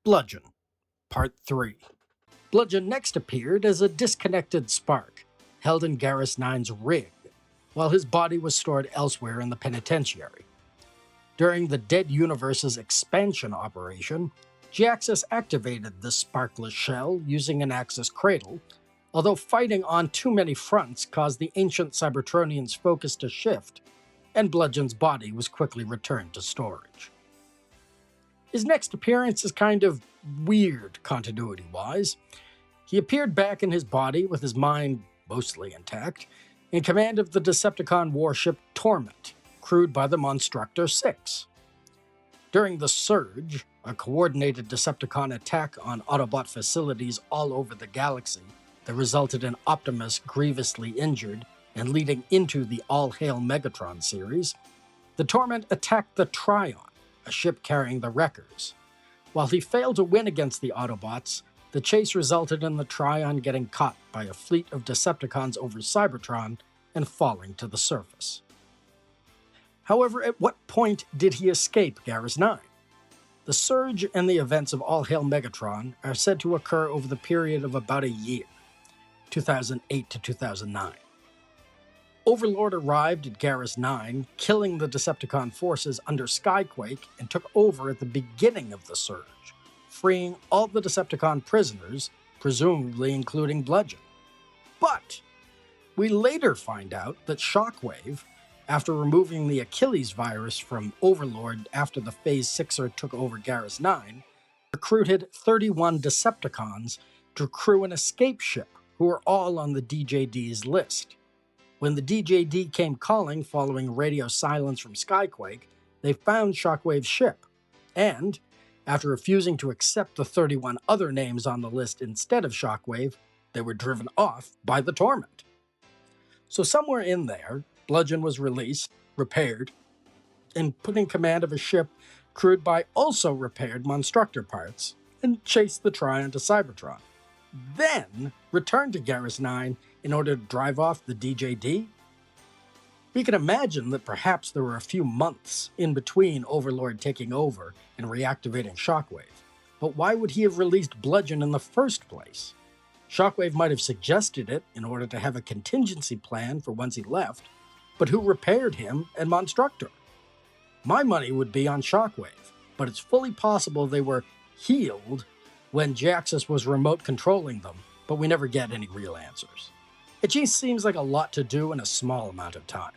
Bludgeon, Part 3. Bludgeon next appeared as a disconnected spark, held in Garrus 9's rig, while his body was stored elsewhere in the penitentiary. During the Dead Universe's expansion operation, Jhiaxus activated the sparkless shell using an Axis cradle, although fighting on too many fronts caused the ancient Cybertronians' focus to shift, and Bludgeon's body was quickly returned to storage. His next appearance is kind of weird continuity-wise. He appeared back in his body with his mind mostly intact, in command of the Decepticon warship Torment, crewed by the Monstructor 6. During the Surge, a coordinated Decepticon attack on Autobot facilities all over the galaxy that resulted in Optimus grievously injured and leading into the All Hail Megatron series, the Torment attacked the Trion, a ship carrying the Wreckers. While he failed to win against the Autobots, the chase resulted in the Trion getting caught by a fleet of Decepticons over Cybertron and falling to the surface. However, at what point did he escape Garrus 9? The Surge and the events of All Hail Megatron are said to occur over the period of about a year, 2008 to 2009. Overlord arrived at Garrus 9, killing the Decepticon forces under Skyquake, and took over at the beginning of the Surge, freeing all the Decepticon prisoners, presumably including Bludgeon. But we later find out that Shockwave, after removing the Achilles virus from Overlord after the Phase 6er took over Garrus 9, recruited 31 Decepticons to crew an escape ship who were all on the DJD's list. When the DJD came calling following radio silence from Skyquake, they found Shockwave's ship, and, after refusing to accept the 31 other names on the list instead of Shockwave, they were driven off by the Torment. So somewhere in there, Bludgeon was released, repaired, and put in command of a ship crewed by also repaired Monstructor parts, and chased the Trion to Cybertron. Then returned to Garrus 9 in order to drive off the DJD? We can imagine that perhaps there were a few months in between Overlord taking over and reactivating Shockwave, but why would he have released Bludgeon in the first place? Shockwave might have suggested it in order to have a contingency plan for once he left, but who repaired him and Monstructor? My money would be on Shockwave, but it's fully possible they were healed when Jhiaxus was remote controlling them, but we never get any real answers. It just seems like a lot to do in a small amount of time.